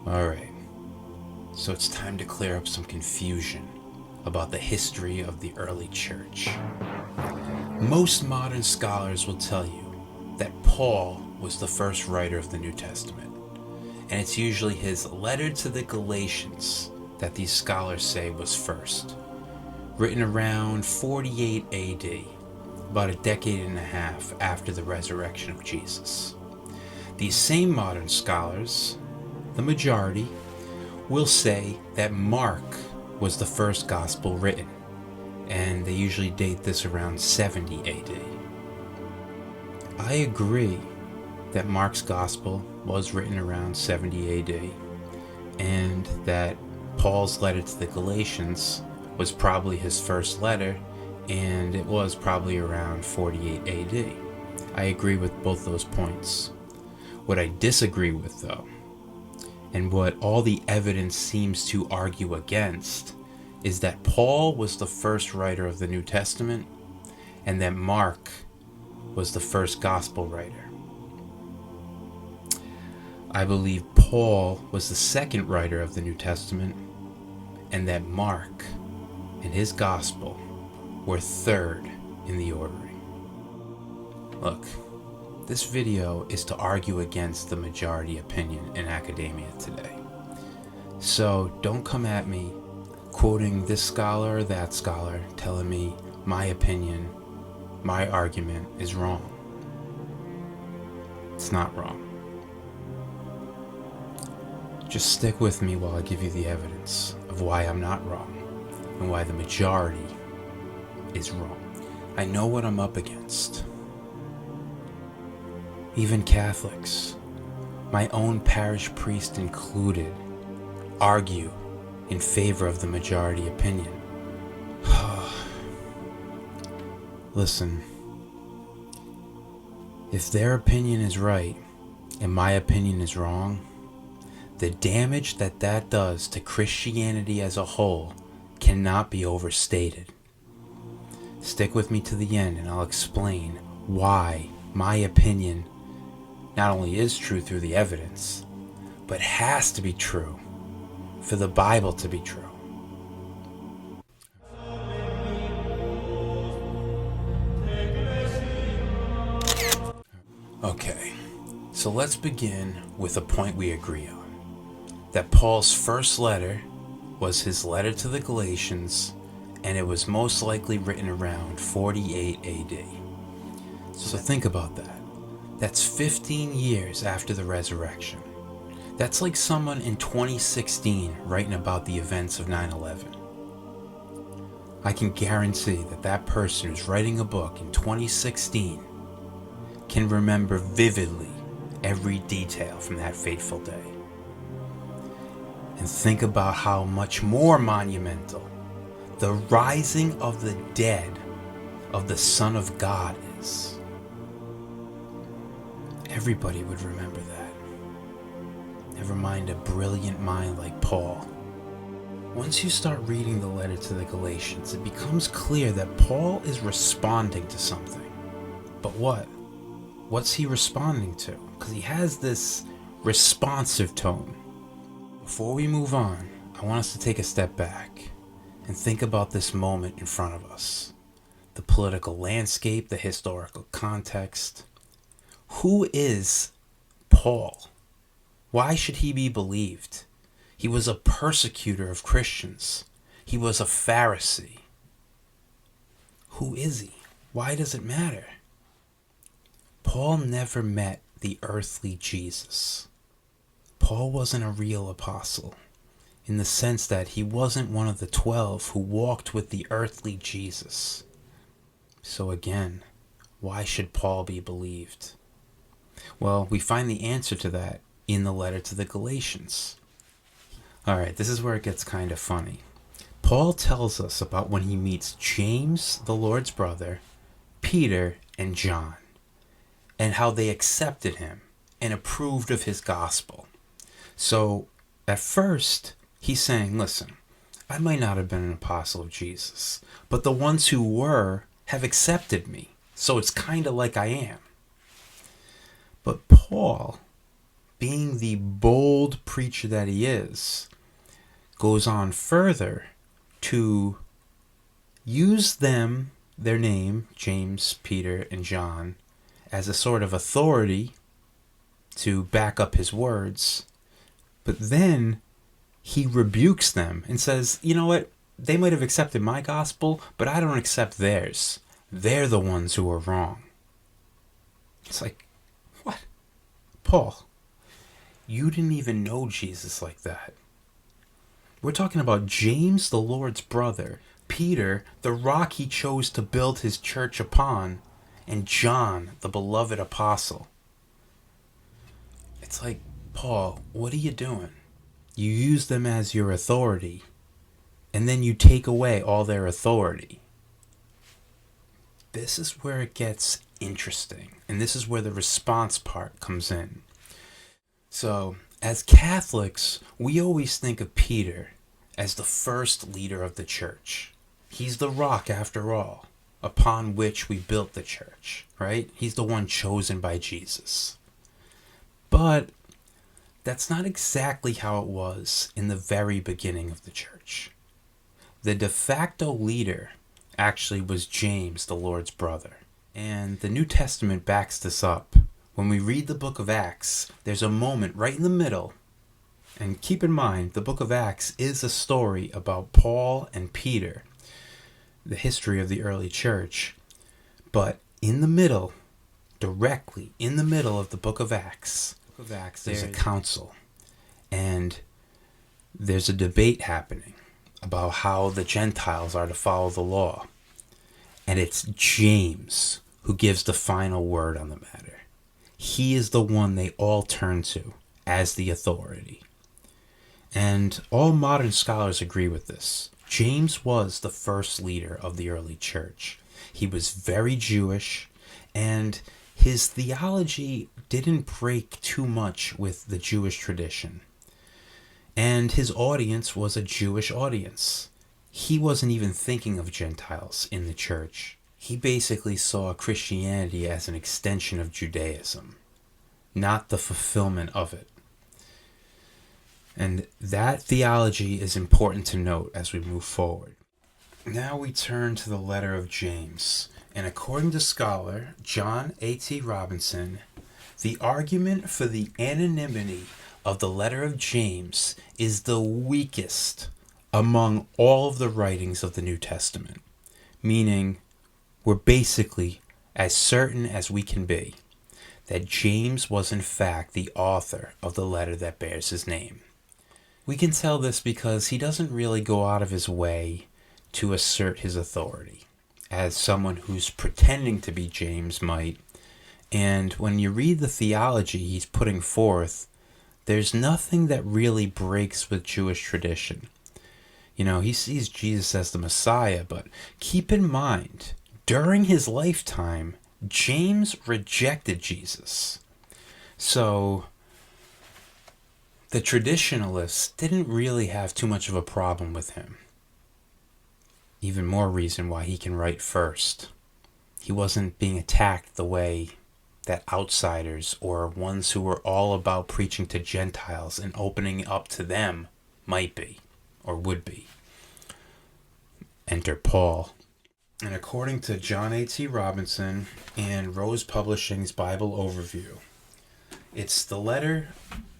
Alright, so it's time to clear up some confusion about the history of the early church. Most modern scholars will tell you that Paul was the first writer of the New Testament, and it's usually his letter to the Galatians that these scholars say was first, written around 48 AD, about a decade and a half after the resurrection of Jesus. These same modern scholars, the majority, will say that Mark was the first gospel written, and they usually date this around 70 AD. I agree that Mark's gospel was written around 70 AD, and that Paul's letter to the Galatians was probably his first letter, and it was probably around 48 AD. I agree with both those points. What I disagree with, though, and what all the evidence seems to argue against, is that Paul was the first writer of the New Testament, and that Mark was the first gospel writer. I believe Paul was the second writer of the New Testament, and that Mark and his gospel were third in the ordering. Look, this video is to argue against the majority opinion in academia today. So don't come at me quoting this scholar or that scholar telling me my opinion, my argument is wrong. It's not wrong. Just stick with me while I give you the evidence of why I'm not wrong and why the majority is wrong. I know what I'm up against. Even Catholics, my own parish priest included, argue in favor of the majority opinion. Listen, if their opinion is right and my opinion is wrong, the damage that does to Christianity as a whole cannot be overstated. Stick with me to the end and I'll explain why my opinion not only is true through the evidence, but has to be true for the Bible to be true. Okay, so let's begin with a point we agree on. That Paul's first letter was his letter to the Galatians, and it was most likely written around 48 AD. So think about that. That's 15 years after the resurrection. That's like someone in 2016 writing about the events of 9/11. I can guarantee that that person who's writing a book in 2016 can remember vividly every detail from that fateful day. And think about how much more monumental the rising of the dead of the Son of God is. Everybody would remember that. Never mind a brilliant mind like Paul. Once you start reading the letter to the Galatians, it becomes clear that Paul is responding to something. But what? What's he responding to? Because he has this responsive tone. Before we move on, I want us to take a step back and think about this moment in front of us. The political landscape, the historical context. Who is Paul? Why should he be believed? He was a persecutor of Christians. He was a Pharisee. Who is he? Why does it matter? Paul never met the earthly Jesus. Paul wasn't a real apostle, in the sense that he wasn't one of the 12 who walked with the earthly Jesus. So again, why should Paul be believed? Well, we find the answer to that in the letter to the Galatians. Alright, this is where it gets kind of funny. Paul tells us about when he meets James, the Lord's brother, Peter, and John, and how they accepted him and approved of his gospel. So, at first, he's saying, listen, I might not have been an apostle of Jesus, but the ones who were have accepted me, so it's kind of like I am. But Paul being the bold preacher that he is, goes on further to use them, their name, James, Peter, and John, as a sort of authority to back up his words. But then he rebukes them and says, you know what? They might have accepted my gospel, but I don't accept theirs. They're the ones who are wrong. It's like, what? Paul, you didn't even know Jesus like that. We're talking about James, the Lord's brother, Peter, the rock he chose to build his church upon, and John, the beloved apostle. It's like, Paul, what are you doing? You use them as your authority, and then you take away all their authority. This is where it gets interesting, and this is where the response part comes in. So, as Catholics, we always think of Peter as the first leader of the church. He's the rock, after all, upon which we built the church, right? He's the one chosen by Jesus. But that's not exactly how it was in the very beginning of the church. The de facto leader actually was James, the Lord's brother. And the New Testament backs this up. When we read the book of Acts, there's a moment right in the middle. And keep in mind, the book of Acts is a story about Paul and Peter, the history of the early church. But in the middle, directly in the middle of the book of Acts, there's a council. And there's a debate happening about how the Gentiles are to follow the law. And it's James who gives the final word on the matter. He is the one they all turn to as the authority. And all modern scholars agree with this. James was the first leader of the early church. He was very Jewish, and his theology didn't break too much with the Jewish tradition. And his audience was a Jewish audience. He wasn't even thinking of Gentiles in the church. He basically saw Christianity as an extension of Judaism, not the fulfillment of it. And that theology is important to note as we move forward. Now we turn to the letter of James. And according to scholar John A.T. Robinson, the argument for the anonymity of the letter of James is the weakest among all of the writings of the New Testament, meaning we're basically as certain as we can be that James was in fact the author of the letter that bears his name. We can tell this because he doesn't really go out of his way to assert his authority, as someone who's pretending to be James might. And when you read the theology he's putting forth, there's nothing that really breaks with Jewish tradition. You know, he sees Jesus as the Messiah, but keep in mind, during his lifetime, James rejected Jesus. So the traditionalists didn't really have too much of a problem with him. Even more reason why he can write first. He wasn't being attacked the way that outsiders or ones who were all about preaching to Gentiles and opening up to them might be, or would be. Enter Paul. And according to John A.T. Robinson and Rose Publishing's Bible Overview, it's the letter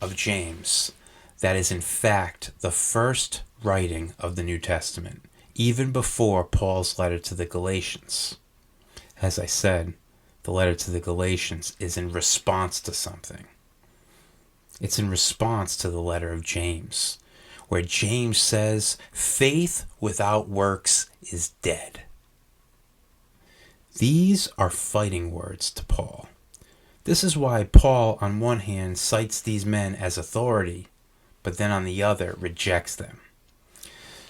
of James that is in fact the first writing of the New Testament, even before Paul's letter to the Galatians. As I said, the letter to the Galatians is in response to something. It's in response to the letter of James, where James says, faith without works is dead. These are fighting words to Paul. This is why Paul, on one hand, cites these men as authority, but then on the other, rejects them.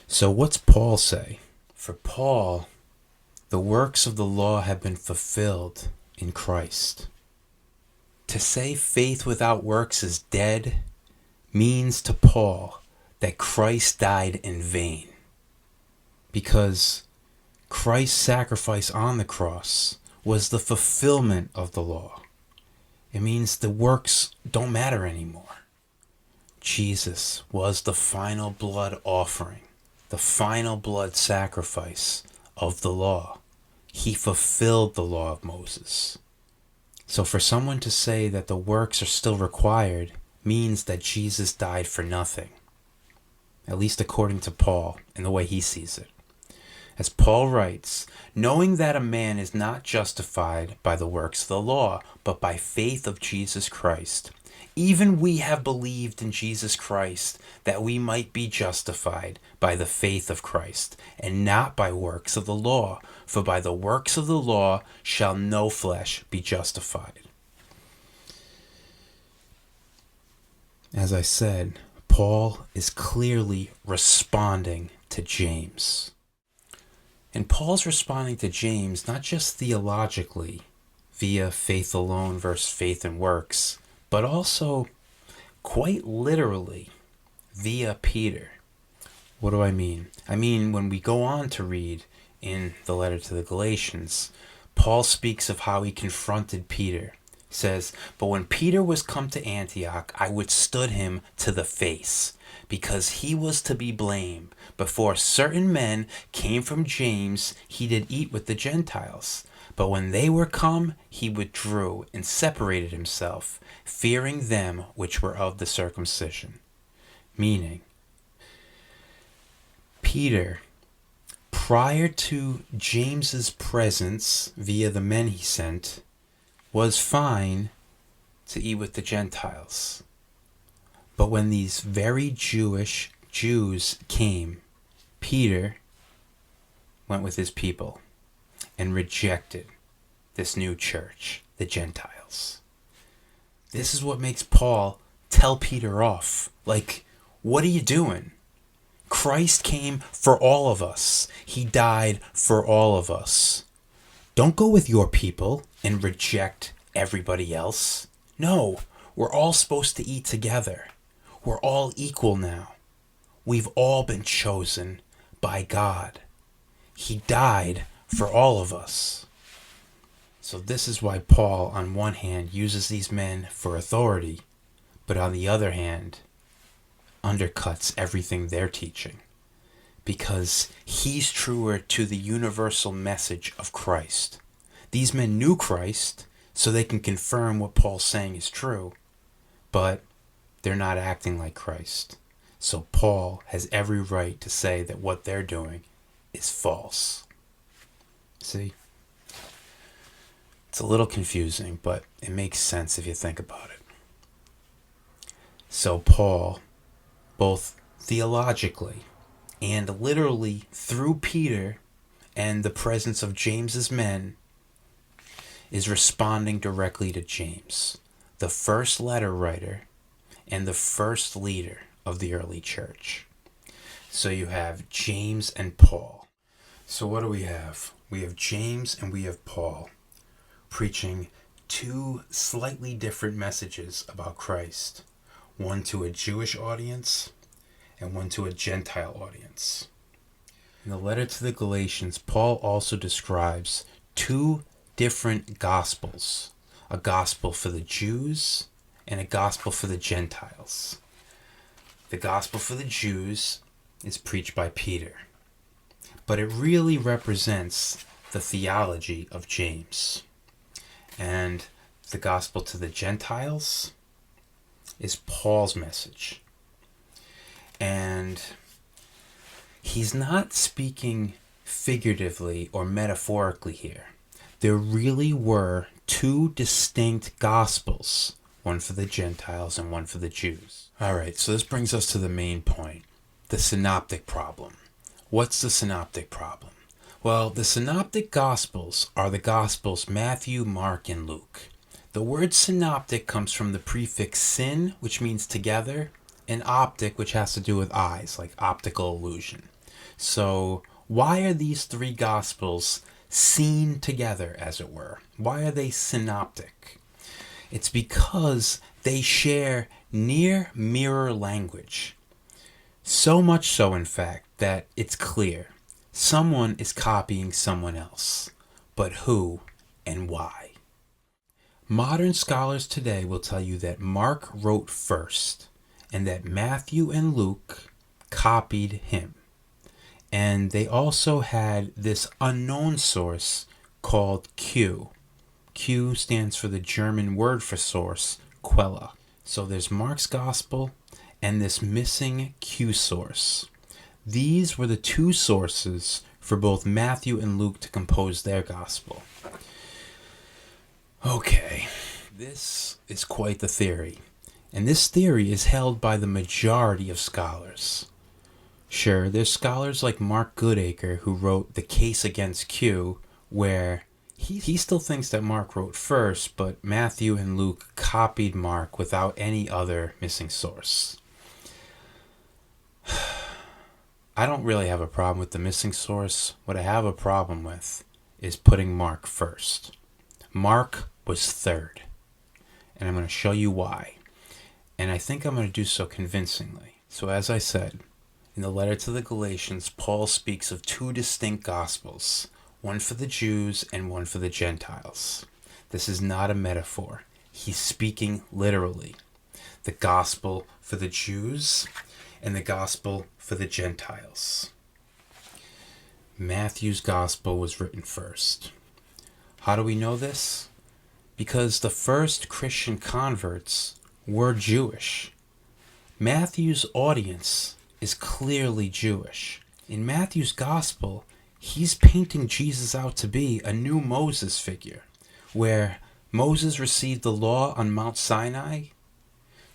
So what's Paul say? For Paul, the works of the law have been fulfilled in Christ. To say faith without works is dead means to Paul that Christ died in vain. Because Christ's sacrifice on the cross was the fulfillment of the law. It means the works don't matter anymore. Jesus was the final blood offering, the final blood sacrifice of the law. He fulfilled the law of Moses. So for someone to say that the works are still required means that Jesus died for nothing, at least according to Paul and the way he sees it. As Paul writes, knowing that a man is not justified by the works of the law, but by faith of Jesus Christ. Even we have believed in Jesus Christ, that we might be justified by the faith of Christ, and not by works of the law. For by the works of the law shall no flesh be justified. As I said, Paul is clearly responding to James. And Paul's responding to James not just theologically, via faith alone versus faith and works, but also quite literally via Peter. What do I mean? I mean, when we go on to read in the letter to the Galatians, Paul speaks of how he confronted Peter. He says, "But when Peter was come to Antioch, I withstood him to the face, because he was to be blamed. Before certain men came from James, he did eat with the Gentiles. But when they were come, he withdrew and separated himself, fearing them which were of the circumcision." Meaning, Peter, prior to James's presence via the men he sent, was fine to eat with the Gentiles. But when these very Jews came, Peter went with his people and rejected this new church, the Gentiles. This is what makes Paul tell Peter off. Like, what are you doing? Christ came for all of us. He died for all of us. Don't go with your people and reject everybody else. No, we're all supposed to eat together. We're all equal now. We've all been chosen by God. He died for all of us. So this is why Paul, on one hand, uses these men for authority, but on the other hand, undercuts everything they're teaching. Because he's truer to the universal message of Christ. These men knew Christ, so they can confirm what Paul's saying is true, but they're not acting like Christ. So Paul has every right to say that what they're doing is false. See? It's a little confusing, but it makes sense if you think about it. So Paul, both theologically and literally through Peter and the presence of James's men, is responding directly to James, the first letter writer and the first leader of the early church. So you have James and Paul. So what do we have? We have James and we have Paul preaching two slightly different messages about Christ. One to a Jewish audience and one to a Gentile audience. In the letter to the Galatians, Paul also describes two different gospels. A gospel for the Jews and a gospel for the Gentiles. The gospel for the Jews is preached by Peter, but it really represents the theology of James. And the gospel to the Gentiles is Paul's message. And he's not speaking figuratively or metaphorically here. There really were two distinct gospels, one for the Gentiles and one for the Jews. All right, so this brings us to the main point, the synoptic problem. What's the synoptic problem? Well, the synoptic gospels are the gospels Matthew, Mark, and Luke. The word synoptic comes from the prefix syn, which means together, and optic, which has to do with eyes, like optical illusion. So why are these three gospels seen together, as it were? Why are they synoptic? It's because they share near mirror language. So much so, in fact, that it's clear someone is copying someone else. But who and why? Modern scholars today will tell you that Mark wrote first and that Matthew and Luke copied him. And they also had this unknown source called Q. Q stands for the German word for source, Quelle. So there's Mark's gospel and this missing Q source. These were the two sources for both Matthew and Luke to compose their gospel. Okay, this is quite the theory. And this theory is held by the majority of scholars. Sure, there's scholars like Mark Goodacre who wrote The Case Against Q, where he still thinks that Mark wrote first, but Matthew and Luke copied Mark without any other missing source. I don't really have a problem with the missing source. What I have a problem with is putting Mark first. Mark was third, and I'm going to show you why. And I think I'm going to do so convincingly. So as I said, in the letter to the Galatians, Paul speaks of two distinct gospels, one for the Jews and one for the Gentiles. This is not a metaphor. He's speaking literally. The gospel for the Jews and the gospel for the Gentiles. Matthew's gospel was written first. How do we know this? Because the first Christian converts were Jewish. Matthew's audience is clearly Jewish. In Matthew's gospel, he's painting Jesus out to be a new Moses figure, where Moses received the law on Mount Sinai.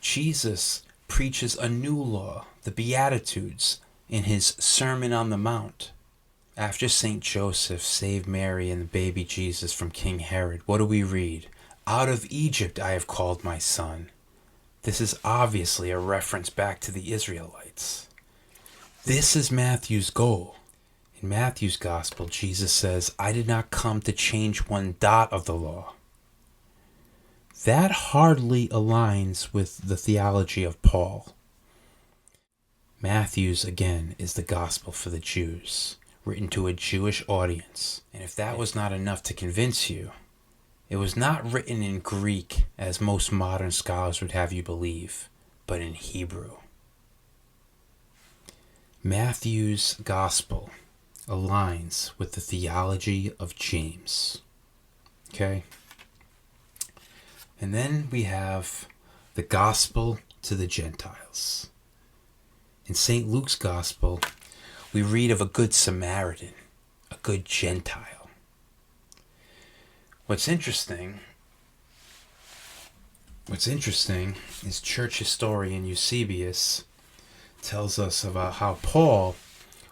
Jesus preaches a new law, the Beatitudes, in his Sermon on the Mount. After St. Joseph saved Mary and the baby Jesus from King Herod, what do we read? Out of Egypt I have called my son. This is obviously a reference back to the Israelites. This is Matthew's goal. In Matthew's gospel, Jesus says, I did not come to change one dot of the law. That hardly aligns with the theology of Paul. Matthew's, again, is the gospel for the Jews, written to a Jewish audience. And if that was not enough to convince you, it was not written in Greek, as most modern scholars would have you believe, but in Hebrew. Matthew's gospel aligns with the theology of James. Okay? And then we have the gospel to the Gentiles. In St. Luke's gospel, we read of a good Samaritan, a good Gentile. What's interesting is church historian Eusebius tells us about how Paul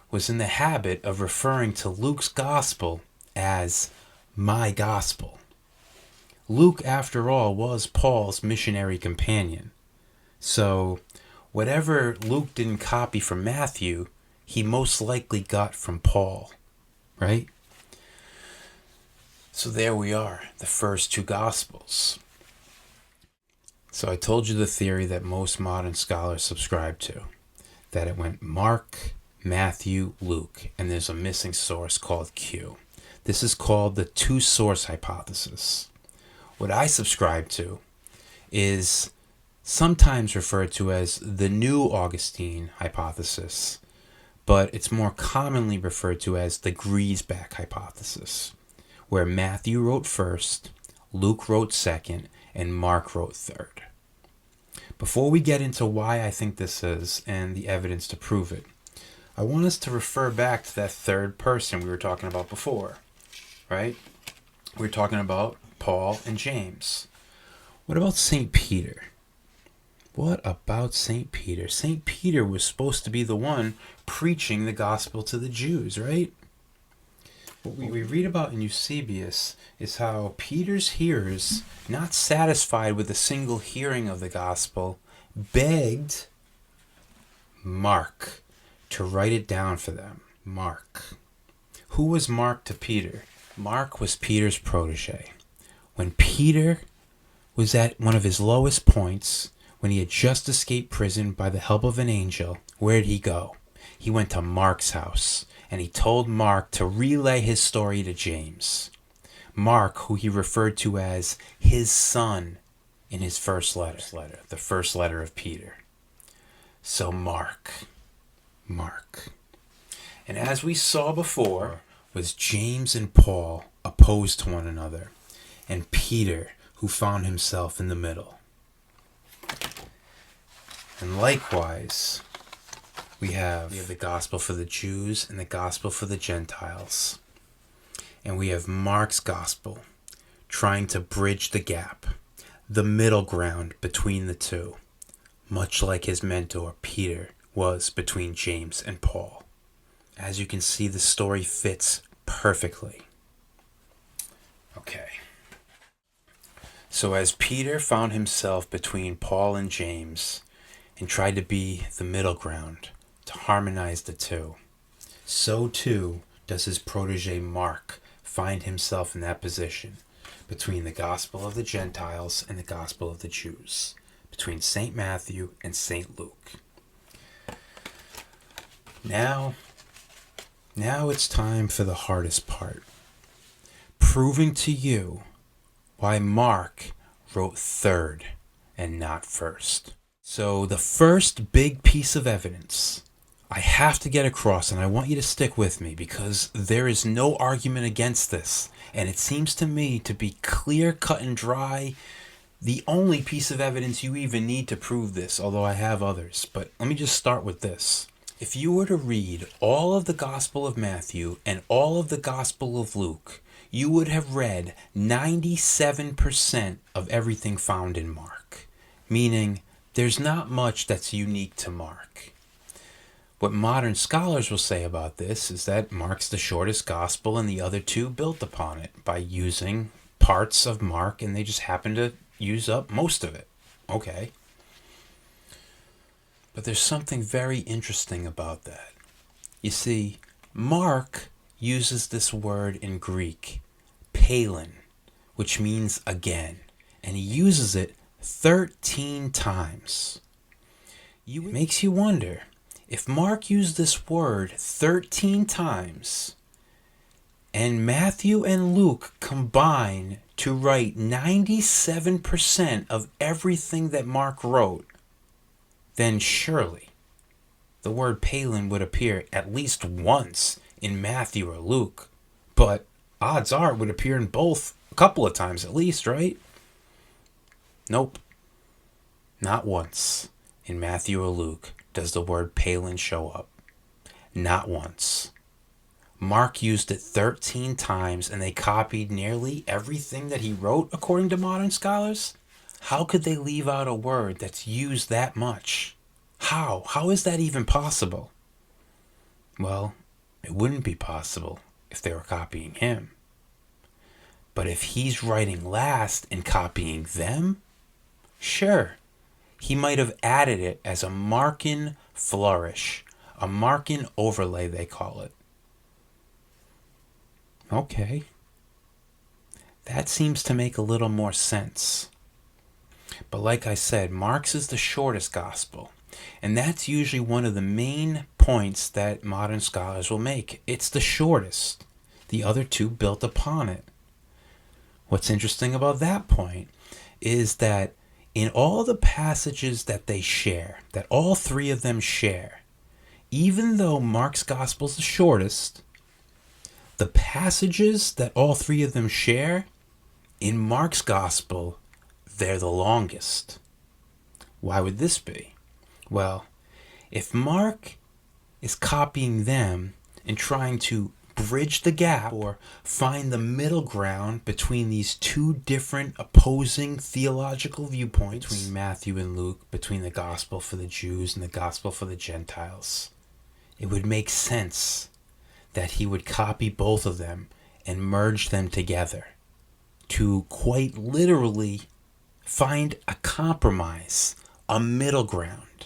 was in the habit of referring to Luke's gospel as my gospel. Luke, after all, was Paul's missionary companion. So whatever Luke didn't copy from Matthew, he most likely got from Paul, right? So there we are, the first two gospels. So I told you the theory that most modern scholars subscribe to, that it went Mark, Matthew, Luke, and there's a missing source called Q. This is called the two-source hypothesis. What I subscribe to is sometimes referred to as the New Augustine hypothesis, but it's more commonly referred to as the Griesbach hypothesis, where Matthew wrote first, Luke wrote second, and Mark wrote third. Before we get into why I think this is and the evidence to prove it, I want us to refer back to that third person we were talking about before, right? We were talking about Paul and James. What about St. Peter? What about St. Peter? St. Peter was supposed to be the one preaching the gospel to the Jews, right? What we read about in Eusebius is how Peter's hearers, not satisfied with a single hearing of the gospel, begged Mark to write it down for them. Mark. Who was Mark to Peter? Mark was Peter's protege. When Peter was at one of his lowest points, when he had just escaped prison by the help of an angel, where did he go? He went to Mark's house, and he told Mark to relay his story to James. Mark, who he referred to as his son in his first letter, the first letter of Peter. So Mark. And as we saw before, was James and Paul opposed to one another, and Peter, who found himself in the middle. And likewise, we have the gospel for the Jews and the gospel for the Gentiles. And we have Mark's gospel trying to bridge the gap, the middle ground between the two, much like his mentor Peter was between James and Paul. As you can see, the story fits perfectly. Okay. So as Peter found himself between Paul and James and tried to be the middle ground to harmonize the two, so too does his protege Mark find himself in that position between the gospel of the Gentiles and the gospel of the Jews, between St. Matthew and St. Luke. Now it's time for the hardest part, proving to you why Mark wrote third and not first. So the first big piece of evidence I have to get across, and I want you to stick with me because there is no argument against this, and it seems to me to be clear, cut, and dry, the only piece of evidence you even need to prove this, although I have others. But let me just start with this. If you were to read all of the Gospel of Matthew and all of the Gospel of Luke, you would have read 97% of everything found in Mark, meaning there's not much that's unique to Mark. What modern scholars will say about this is that Mark's the shortest gospel and the other two built upon it by using parts of Mark, and they just happen to use up most of it. Okay. But there's something very interesting about that. You see, Mark uses this word in Greek, palin, which means again, and he uses it 13 times. It makes you wonder, if Mark used this word 13 times, and Matthew and Luke combine to write 97% of everything that Mark wrote, then surely the word palin would appear at least once in Matthew or Luke. But odds are it would appear in both a couple of times at least, right? Nope. Not once in Matthew or Luke does the word palin show up. Not once. Mark used it 13 times and they copied nearly everything that he wrote, according to modern scholars. How could they leave out a word that's used that much? How? How is that even possible? Well, it wouldn't be possible if they were copying him. But if he's writing last and copying them, sure, he might have added it as a Markan flourish, a Markan overlay they call it. Okay. That seems to make a little more sense. But like I said, Mark's is the shortest gospel. And that's usually one of the main points that modern scholars will make. It's the shortest. The other two built upon it. What's interesting about that point is that in all the passages that they share, that all three of them share, even though Mark's gospel is the shortest, the passages that all three of them share, in Mark's gospel, they're the longest. Why would this be? Well, if Mark is copying them and trying to bridge the gap or find the middle ground between these two different opposing theological viewpoints, between Matthew and Luke, between the gospel for the Jews and the gospel for the Gentiles, it would make sense that he would copy both of them and merge them together to quite literally find a compromise, a middle ground.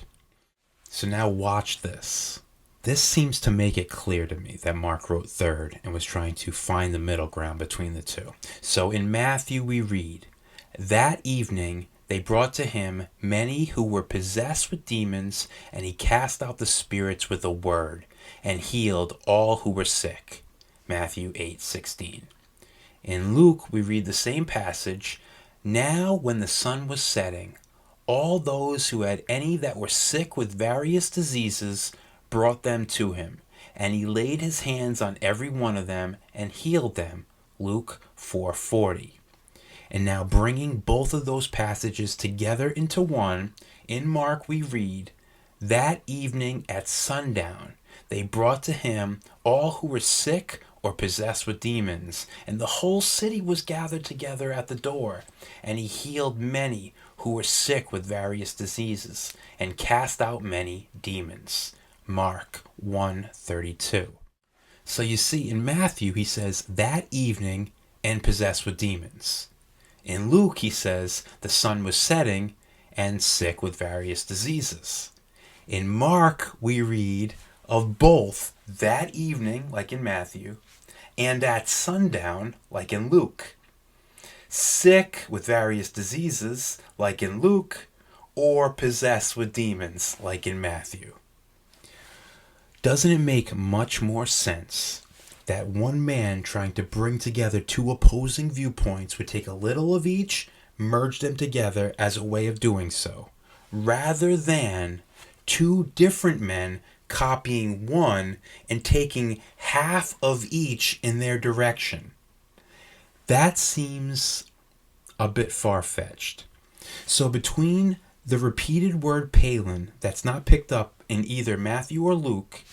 So now watch this. This seems to make it clear to me that Mark wrote third and was trying to find the middle ground between the two. So in Matthew we read, "That evening they brought to him many who were possessed with demons, and he cast out the spirits with a word and healed all who were sick." Matthew 8:16. In Luke, we read the same passage. Now, when the sun was setting, all those who had any that were sick with various diseases brought them to him, and he laid his hands on every one of them and healed them. Luke 4:40. And now bringing both of those passages together into one, in Mark we read, that evening at sundown they brought to him all who were sick or possessed with demons, and the whole city was gathered together at the door, and he healed many who were sick with various diseases, and cast out many demons. Mark 1:32. So you see, in Matthew he says that evening and possessed with demons. In Luke he says the sun was setting and sick with various diseases. In Mark we read of both that evening, like in Matthew, and at sundown, like in Luke. Sick with various diseases, like in Luke, or possessed with demons, like in Matthew. Doesn't it make much more sense that one man trying to bring together two opposing viewpoints would take a little of each, merge them together as a way of doing so, rather than two different men copying one and taking half of each in their direction? That seems a bit far-fetched. So between the repeated word Palin that's not picked up in either Matthew or Luke,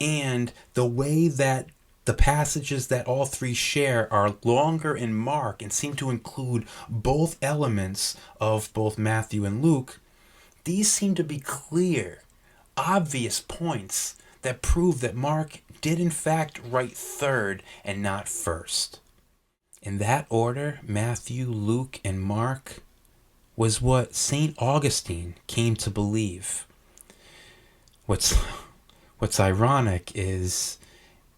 and the way that the passages that all three share are longer in Mark and seem to include both elements of both Matthew and Luke, these seem to be clear, obvious points that prove that Mark did in fact write third and not first. In that order, Matthew, Luke, and Mark was what St. Augustine came to believe. What's ironic is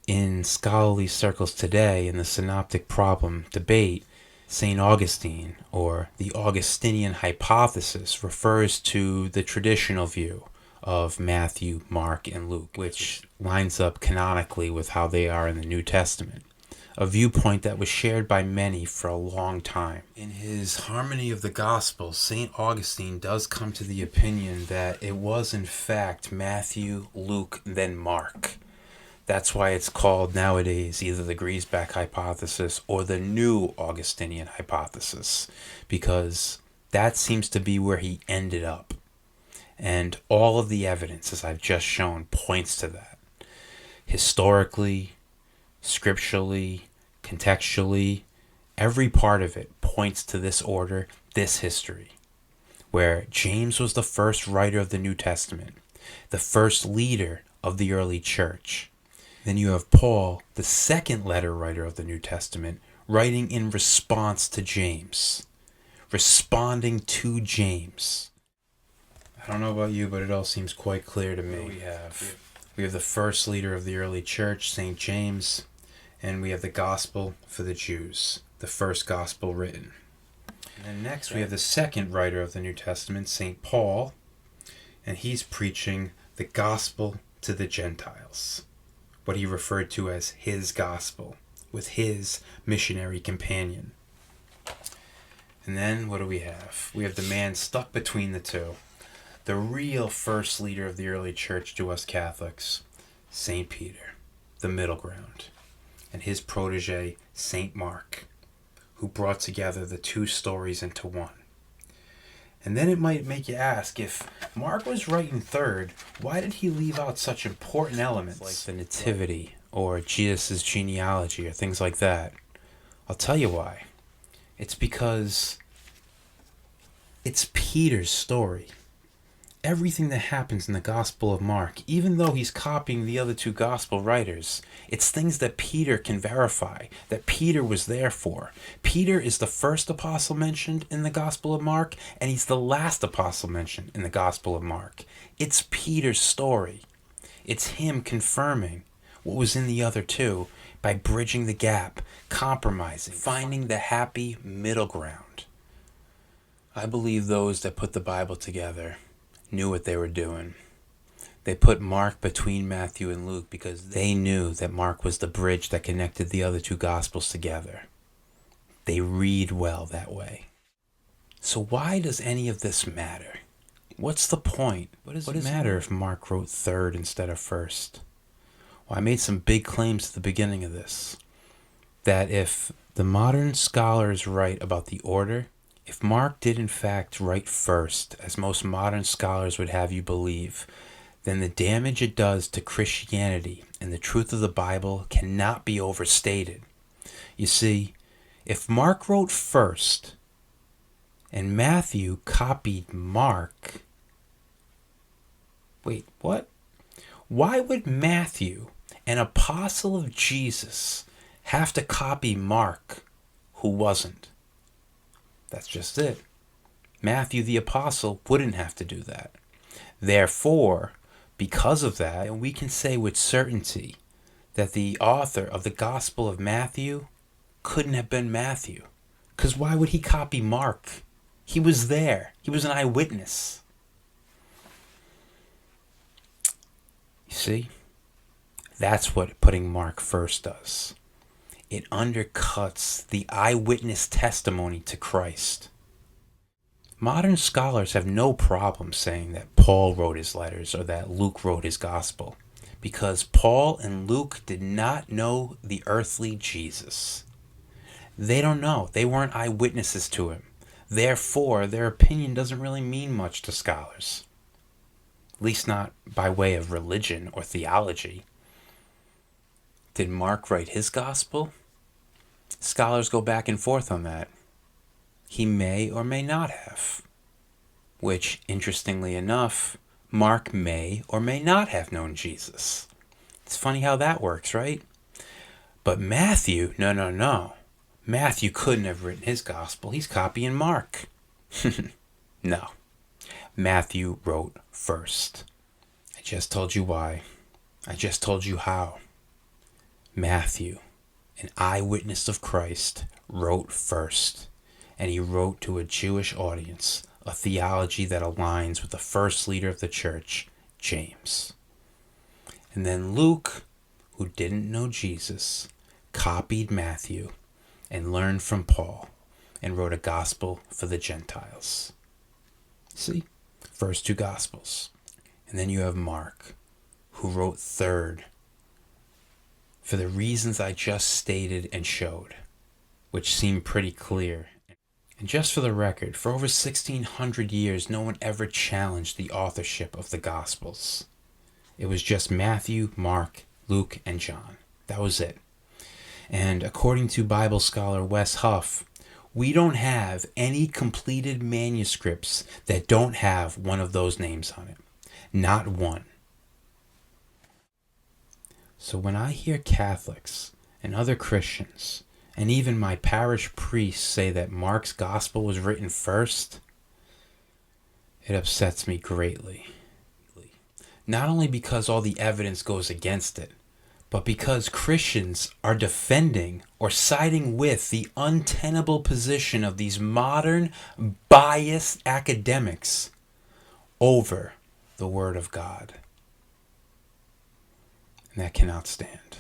in scholarly circles today, in the synoptic problem debate, St. Augustine, or the Augustinian hypothesis, refers to the traditional view of Matthew, Mark, and Luke, which lines up canonically with how they are in the New Testament, a viewpoint that was shared by many for a long time. In his Harmony of the Gospels, St. Augustine does come to the opinion that it was in fact Matthew, Luke, then Mark. That's why it's called nowadays either the Griesbach hypothesis or the New Augustinian hypothesis, because that seems to be where he ended up. And all of the evidence, as I've just shown, points to that. Historically, scripturally, contextually, every part of it points to this order, this history, where James was the first writer of the New Testament, the first leader of the early church. Then you have Paul, the second letter writer of the New Testament, writing in response to James, responding to James. I don't know about you, but it all seems quite clear to me. We have the first leader of the early church, St. James, and we have the gospel for the Jews, the first gospel written. And then next we have the second writer of the New Testament, St. Paul, and he's preaching the gospel to the Gentiles, what he referred to as his gospel, with his missionary companion. And then what do we have? We have the man stuck between the two, the real first leader of the early church to us Catholics, St. Peter, the middle ground, and his protege, St. Mark, who brought together the two stories into one. And then it might make you ask, if Mark was writing third, why did he leave out such important elements like the Nativity or Jesus' genealogy or things like that? I'll tell you why. It's because it's Peter's story. Everything that happens in the Gospel of Mark, even though he's copying the other two Gospel writers, it's things that Peter can verify, that Peter was there for. Peter is the first apostle mentioned in the Gospel of Mark, and he's the last apostle mentioned in the Gospel of Mark. It's Peter's story. It's him confirming what was in the other two by bridging the gap, compromising, finding the happy middle ground. I believe those that put the Bible together knew what they were doing. They put Mark between Matthew and Luke because they knew that Mark was the bridge that connected the other two Gospels together. They read well that way. So why does any of this matter? What's the point? What does it matter if Mark wrote third instead of first? Well, I made some big claims at the beginning of this. That if the modern scholar is right about the order, if Mark did in fact write first, as most modern scholars would have you believe, then the damage it does to Christianity and the truth of the Bible cannot be overstated. You see, if Mark wrote first and Matthew copied Mark... Wait, what? Why would Matthew, an apostle of Jesus, have to copy Mark, who wasn't? That's just it. Matthew the apostle wouldn't have to do that. Therefore, because of that, we can say with certainty that the author of the Gospel of Matthew couldn't have been Matthew. Because why would he copy Mark? He was there. He was an eyewitness. You see? That's what putting Mark first does. It undercuts the eyewitness testimony to Christ. Modern scholars have no problem saying that Paul wrote his letters or that Luke wrote his gospel, because Paul and Luke did not know the earthly Jesus. They don't know. They weren't eyewitnesses to him. Therefore, their opinion doesn't really mean much to scholars. At least not by way of religion or theology. Did Mark write his gospel? Scholars go back and forth on that. He may or may not have. Which, interestingly enough, Mark may or may not have known Jesus. It's funny how that works, right? But Matthew, no. Matthew couldn't have written his gospel. He's copying Mark. No. Matthew wrote first. I just told you why. I just told you how. Matthew, an eyewitness of Christ, wrote first. And he wrote to a Jewish audience a theology that aligns with the first leader of the church, James. And then Luke, who didn't know Jesus, copied Matthew and learned from Paul and wrote a gospel for the Gentiles. See? First two gospels. And then you have Mark, who wrote third for the reasons I just stated and showed, which seem pretty clear. And just for the record, for over 1,600 years, no one ever challenged the authorship of the Gospels. It was just Matthew, Mark, Luke, and John. That was it. And according to Bible scholar Wes Huff, we don't have any completed manuscripts that don't have one of those names on it. Not one. So when I hear Catholics and other Christians and even my parish priests say that Mark's gospel was written first, it upsets me greatly. Not only because all the evidence goes against it, but because Christians are defending or siding with the untenable position of these modern, biased academics over the Word of God. And that cannot stand.